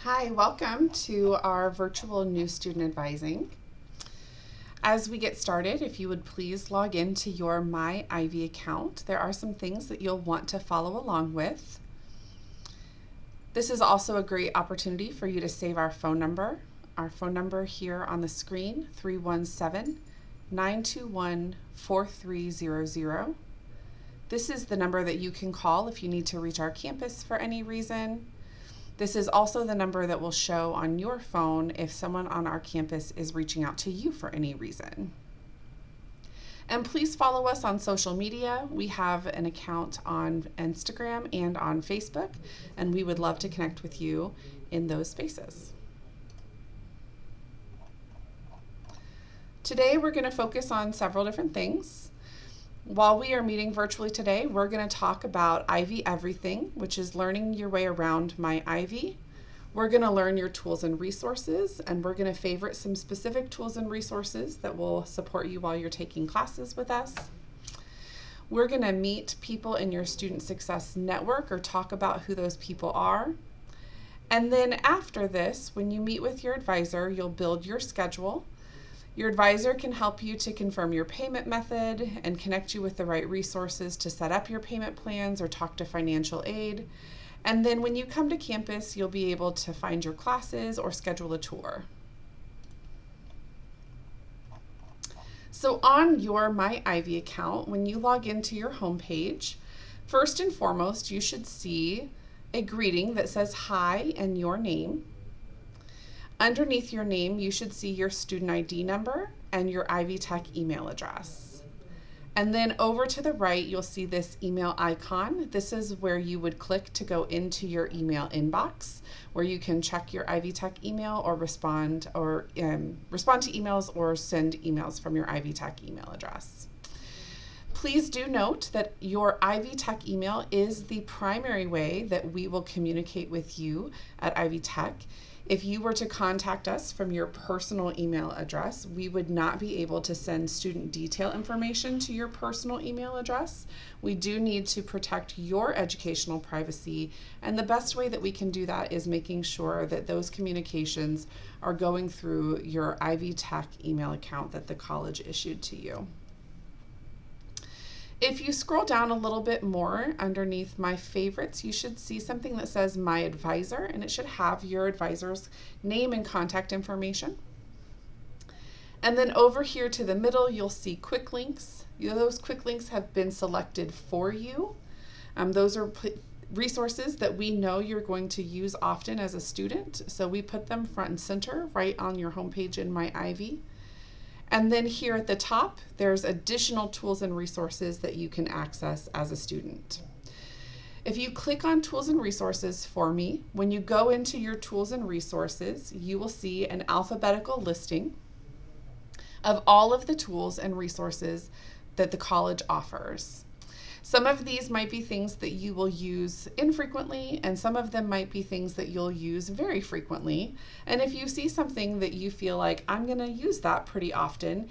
Hi, welcome to our virtual new student advising. As we get started, if you would please log into your My Ivy account, there are some things that you'll want to follow along with. This is also a great opportunity for you to save our phone number. Our phone number here on the screen, 317-921-4300. This is the number that you can call if you need to reach our campus for any reason. This is also the number that will show on your phone if someone on our campus is reaching out to you for any reason. And please follow us on social media. We have an account on Instagram and on Facebook, and we would love to connect with you in those spaces. Today, we're going to focus on several different things. While we are meeting virtually today, we're going to talk about Ivy Everything, which is learning your way around My Ivy. We're going to learn your tools and resources, and we're going to favorite some specific tools and resources that will support you while you're taking classes with us. We're going to meet people in your Student Success Network or talk about who those people are. And then after this, when you meet with your advisor, you'll build your schedule. Your advisor can help you to confirm your payment method and connect you with the right resources to set up your payment plans or talk to financial aid. And then when you come to campus, you'll be able to find your classes or schedule a tour. So on your My Ivy account, when you log into your homepage, first and foremost, you should see a greeting that says hi and your name. Underneath your name, you should see your student ID number and your Ivy Tech email address. And then over to the right, you'll see this email icon. This is where you would click to go into your email inbox, where you can check your Ivy Tech email or respond to emails or send emails from your Ivy Tech email address. Please do note that your Ivy Tech email is the primary way that we will communicate with you at Ivy Tech. If you were to contact us from your personal email address, we would not be able to send student detail information to your personal email address. We do need to protect your educational privacy, and the best way that we can do that is making sure that those communications are going through your Ivy Tech email account that the college issued to you. If you scroll down a little bit more underneath My Favorites, you should see something that says My Advisor, and it should have your advisor's name and contact information. And then over here to the middle, you'll see quick links. Those quick links have been selected for you. Those are resources that we know you're going to use often as a student, so we put them front and center right on your homepage in My Ivy. And then here at the top, there's additional tools and resources that you can access as a student. If you click on Tools and Resources for me, when you go into your tools and resources, you will see an alphabetical listing of all of the tools and resources that the college offers. Some of these might be things that you will use infrequently, and some of them might be things that you'll use very frequently. And if you see something that you feel like, I'm going to use that pretty often,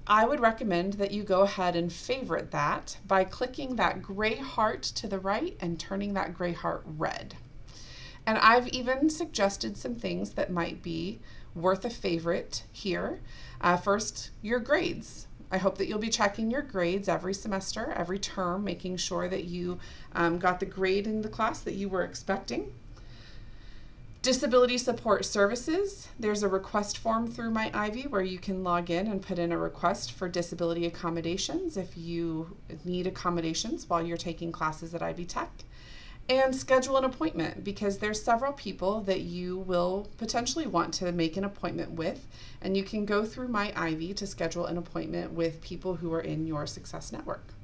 I would recommend that you go ahead and favorite that by clicking that gray heart to the right and turning that gray heart red. And I've even suggested some things that might be worth a favorite here. First, your grades. I hope that you'll be checking your grades every semester, every term, making sure that you got the grade in the class that you were expecting. Disability support services. There's a request form through My Ivy where you can log in and put in a request for disability accommodations if you need accommodations while you're taking classes at Ivy Tech. And schedule an appointment, because there's several people that you will potentially want to make an appointment with, and you can go through My Ivy to schedule an appointment with people who are in your Success Network.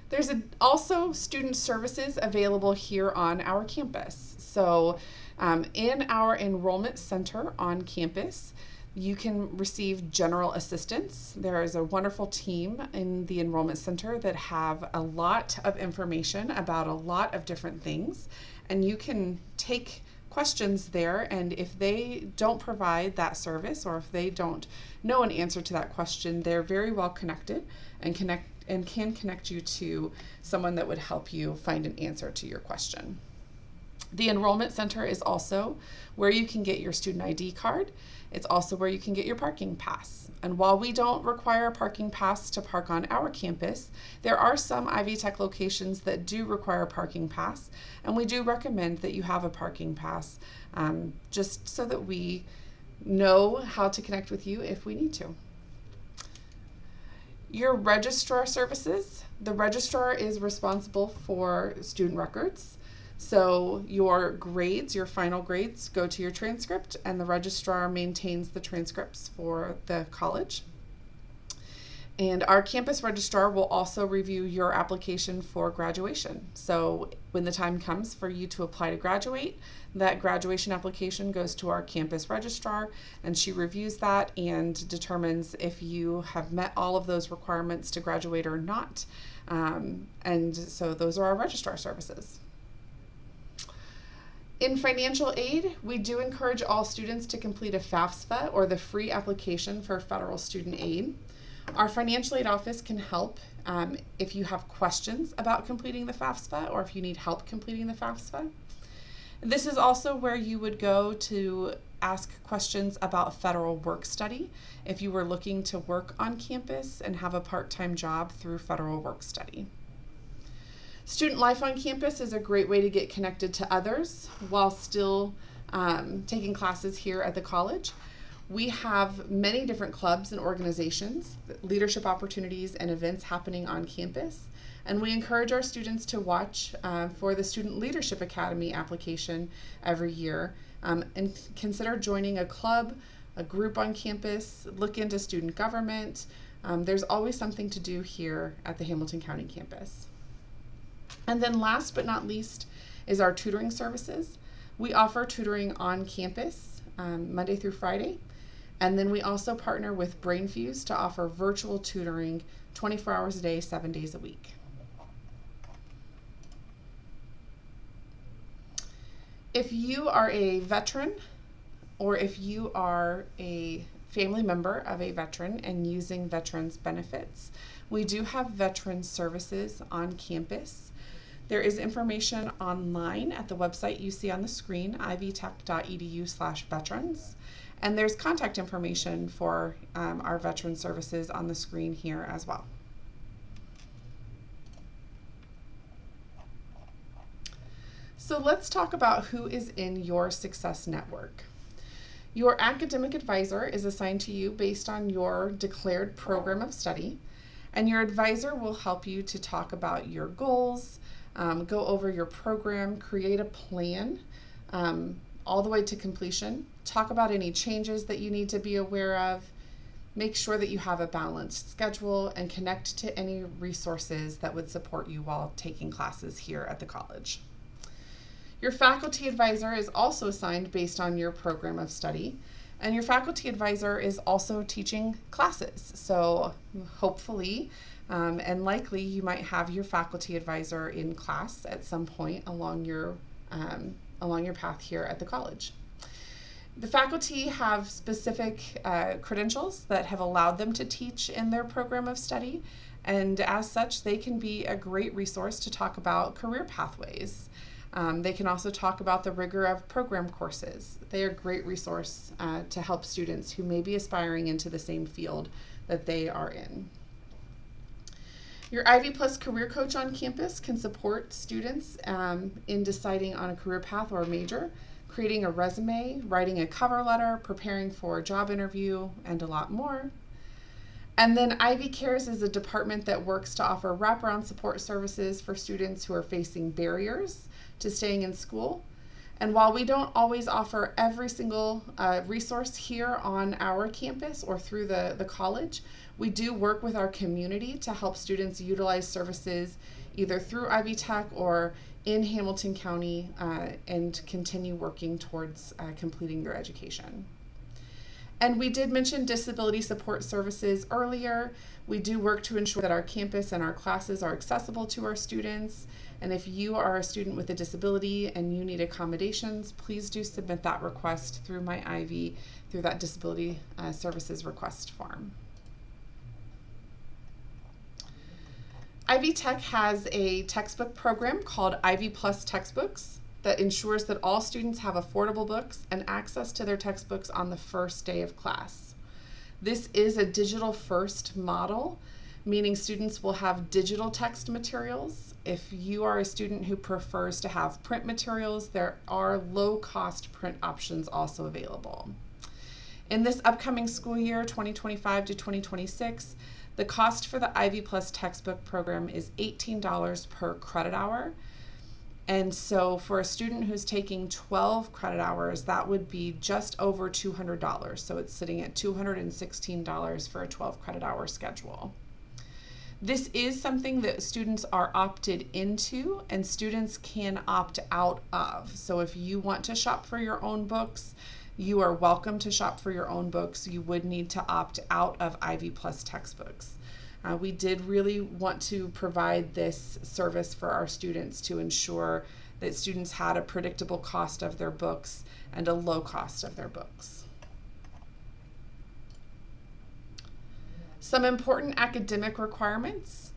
There's also student services available here on our campus. So in our enrollment center on campus, you can receive general assistance. There is a wonderful team in the enrollment center that have a lot of information about a lot of different things, and you can take questions there, and if they don't provide that service or if they don't know an answer to that question, they're very well connected and can connect you to someone that would help you find an answer to your question. The Enrollment Center is also where you can get your student ID card. It's also where you can get your parking pass. And while we don't require a parking pass to park on our campus, there are some Ivy Tech locations that do require a parking pass, and we do recommend that you have a parking pass, just so that we know how to connect with you if we need to. Your registrar services. The registrar is responsible for student records. So your grades, your final grades, go to your transcript, and the registrar maintains the transcripts for the college. And our campus registrar will also review your application for graduation. So when the time comes for you to apply to graduate, that graduation application goes to our campus registrar, and she reviews that and determines if you have met all of those requirements to graduate or not. And so those are our registrar services. In financial aid, we do encourage all students to complete a FAFSA, or the free application for federal student aid. Our financial aid office can help if you have questions about completing the FAFSA, or if you need help completing the FAFSA. This is also where you would go to ask questions about federal work study if you were looking to work on campus and have a part-time job through federal work study. Student life on campus is a great way to get connected to others while still taking classes here at the college. We have many different clubs and organizations, leadership opportunities, and events happening on campus. And we encourage our students to watch for the Student Leadership Academy application every year, and consider joining a club, a group on campus, look into student government. There's always something to do here at the Hamilton County campus. And then last but not least is our tutoring services. We offer tutoring on campus Monday through Friday. And then we also partner with BrainFuse to offer virtual tutoring 24 hours a day, 7 days a week. If you are a veteran, or if you are a family member of a veteran and using veterans benefits, we do have veteran services on campus. There is information online at the website you see on the screen, ivytech.edu/veterans. And there's contact information for our veteran services on the screen here as well. So let's talk about who is in your Success Network. Your academic advisor is assigned to you based on your declared program of study, and your advisor will help you to talk about your goals, go over your program, create a plan all the way to completion, talk about any changes that you need to be aware of, make sure that you have a balanced schedule, and connect to any resources that would support you while taking classes here at the college. Your faculty advisor is also assigned based on your program of study, and your faculty advisor is also teaching classes. So hopefully and likely you might have your faculty advisor in class at some point along your path here at the college. The faculty have specific credentials that have allowed them to teach in their program of study, and as such they can be a great resource to talk about career pathways. They can also talk about the rigor of program courses. They are a great resource to help students who may be aspiring into the same field that they are in. Your Ivy Plus career coach on campus can support students in deciding on a career path or a major, creating a resume, writing a cover letter, preparing for a job interview, and a lot more. And then Ivy Cares is a department that works to offer wraparound support services for students who are facing barriers to staying in school. And while we don't always offer every single resource here on our campus or through the college, we do work with our community to help students utilize services either through Ivy Tech or in Hamilton County and continue working towards completing their education. And we did mention disability support services earlier. We do work to ensure that our campus and our classes are accessible to our students. And if you are a student with a disability and you need accommodations, please do submit that request through My Ivy, through that disability services request form. Ivy Tech has a textbook program called Ivy Plus Textbooks. that ensures that all students have affordable books and access to their textbooks on the first day of class. This is a digital first model, meaning students will have digital text materials. If you are a student who prefers to have print materials, there are low-cost print options also available. In this upcoming school year, 2025 to 2026, the cost for the Ivy Plus textbook program is $18 per credit hour. And so for a student who's taking 12 credit hours, that would be just over $200. So it's sitting at $216 for a 12 credit hour schedule. This is something that students are opted into and students can opt out of. So if you want to shop for your own books, you are welcome to shop for your own books. You would need to opt out of Ivy Plus textbooks. We did really want to provide this service for our students to ensure that students had a predictable cost of their books and a low cost of their books. Some important academic requirements.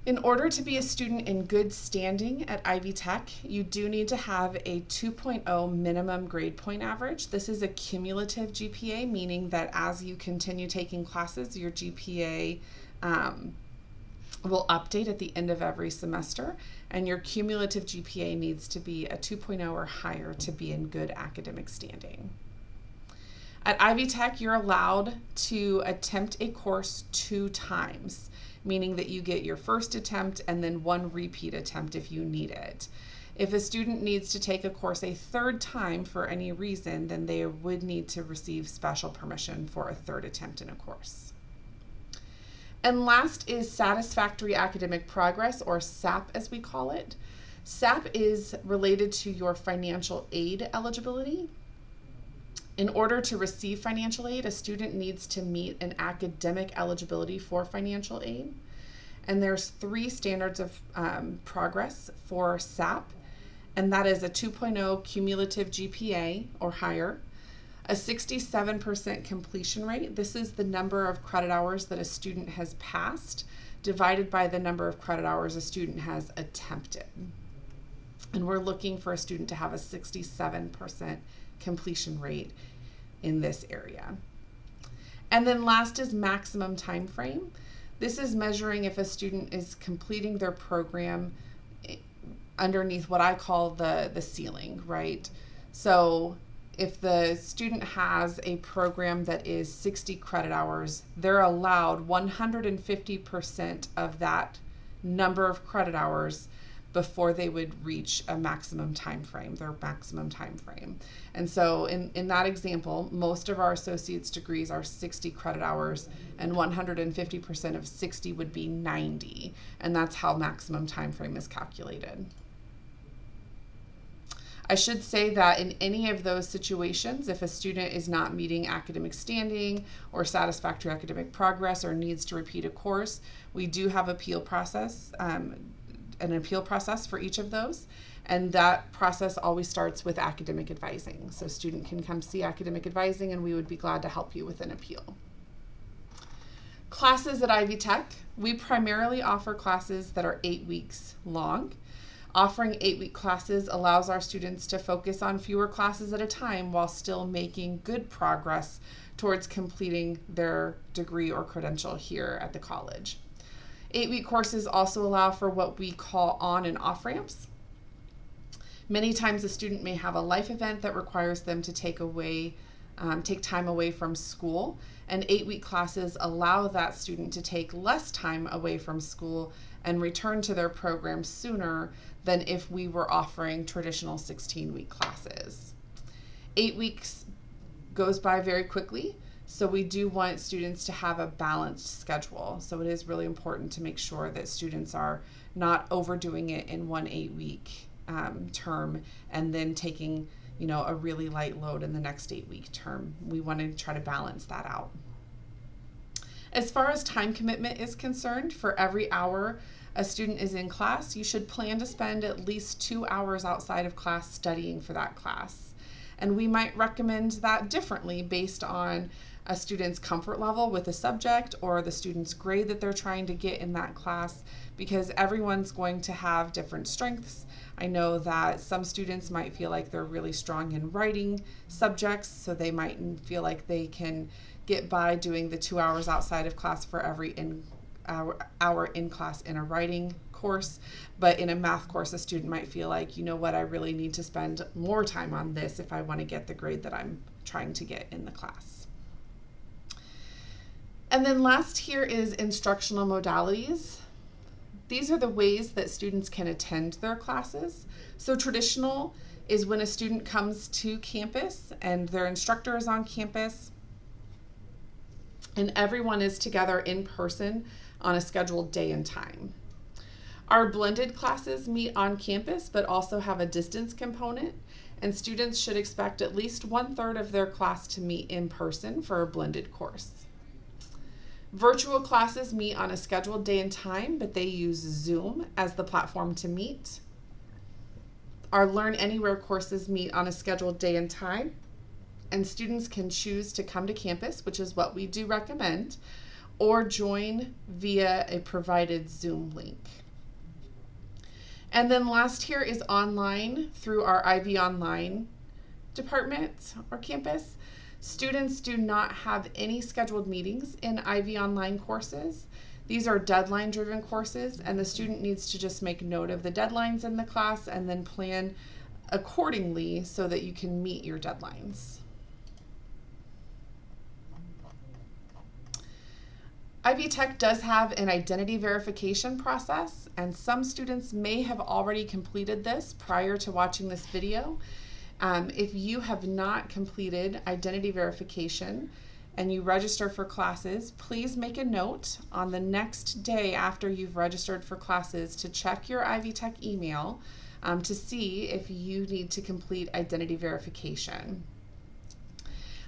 In order to be a student in good standing at Ivy Tech, you do need to have a 2.0 minimum grade point average. This is a cumulative GPA, meaning that as you continue taking classes, your GPA will update at the end of every semester, and your cumulative GPA needs to be a 2.0 or higher to be in good academic standing. At Ivy Tech, you're allowed to attempt a course 2 times, meaning that you get your first attempt and then 1 repeat attempt if you need it. If a student needs to take a course a 3rd time for any reason, then they would need to receive special permission for a 3rd attempt in a course. And last is satisfactory academic progress, or SAP as we call it. SAP is related to your financial aid eligibility. In order to receive financial aid, a student needs to meet an academic eligibility for financial aid. And there's 3 standards of progress for SAP, and that is a 2.0 cumulative GPA or higher, a 67% completion rate. This is the number of credit hours that a student has passed divided by the number of credit hours a student has attempted. And we're looking for a student to have a 67% completion rate in this area. And then last is maximum time frame. This is measuring if a student is completing their program underneath what I call the ceiling, right? So if the student has a program that is 60 credit hours, they're allowed 150% of that number of credit hours before they would reach a maximum time frame, their maximum time frame. And so in that example, most of our associate's degrees are 60 credit hours, and 150% of 60 would be 90, and that's how maximum time frame is calculated. I should say that in any of those situations, if a student is not meeting academic standing or satisfactory academic progress or needs to repeat a course, we do have an appeal process for each of those, and that process always starts with academic advising. So a student can come see academic advising, and we would be glad to help you with an appeal. Classes at Ivy Tech. We primarily offer classes that are 8 weeks long. Offering 8-week classes allows our students to focus on fewer classes at a time while still making good progress towards completing their degree or credential here at the college. 8-week courses also allow for what we call on and off ramps. Many times a student may have a life event that requires them to take time away from school, and 8-week classes allow that student to take less time away from school and return to their program sooner than if we were offering traditional 16-week classes. 8 weeks goes by very quickly, so we do want students to have a balanced schedule. So it is really important to make sure that students are not overdoing it in one 8-week term and then taking a really light load in the next 8-week term. We want to try to balance that out. As far as time commitment is concerned, for every hour a student is in class, you should plan to spend at least 2 hours outside of class studying for that class. And we might recommend that differently based on a student's comfort level with a subject or the student's grade that they're trying to get in that class, because everyone's going to have different strengths. I know that some students might feel like they're really strong in writing subjects, so they might feel like they can get by doing the 2 hours outside of class for every hour in class in a writing course. But in a math course, a student might feel like, you know what, I really need to spend more time on this if I want to get the grade that I'm trying to get in the class. And then last here is instructional modalities. These are the ways that students can attend their classes. So traditional is when a student comes to campus and their instructor is on campus and everyone is together in person on a scheduled day and time. Our blended classes meet on campus but also have a distance component, and students should expect at least 1/3 of their class to meet in person for a blended course. Virtual classes meet on a scheduled day and time, but they use Zoom as the platform to meet. Our Learn Anywhere courses meet on a scheduled day and time, and students can choose to come to campus, which is what we do recommend, or join via a provided Zoom link. And then last here is online through our IB Online department or campus. Students do not have any scheduled meetings in IB Online courses. These are deadline-driven courses, and the student needs to just make note of the deadlines in the class and then plan accordingly so that you can meet your deadlines. IB Tech does have an identity verification process, and some students may have already completed this prior to watching this video. If you have not completed identity verification and you register for classes, please make a note on the next day after you've registered for classes to check your Ivy Tech email to see if you need to complete identity verification.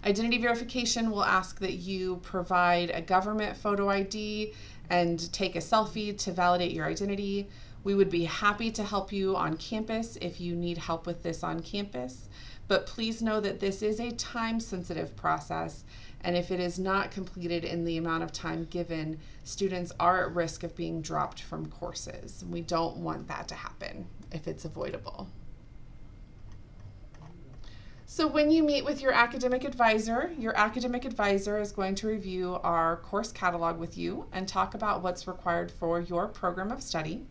Identity verification will ask that you provide a government photo ID and take a selfie to validate your identity. We would be happy to help you on campus if you need help with this on campus, but please know that this is a time-sensitive process, and if it is not completed in the amount of time given, students are at risk of being dropped from courses. We don't want that to happen if it's avoidable. So when you meet with your academic advisor is going to review our course catalog with you and talk about what's required for your program of study.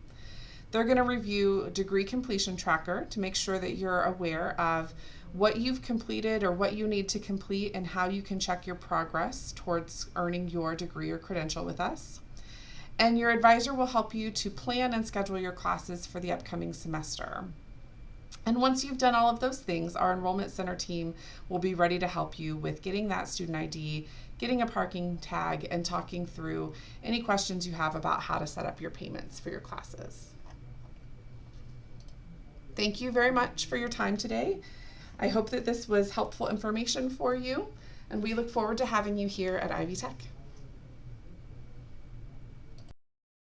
They're going to review degree completion tracker to make sure that you're aware of what you've completed or what you need to complete and how you can check your progress towards earning your degree or credential with us. And your advisor will help you to plan and schedule your classes for the upcoming semester. And once you've done all of those things, our Enrollment Center team will be ready to help you with getting that student ID, getting a parking tag, and talking through any questions you have about how to set up your payments for your classes. Thank you very much for your time today. I hope that this was helpful information for you, and we look forward to having you here at Ivy Tech.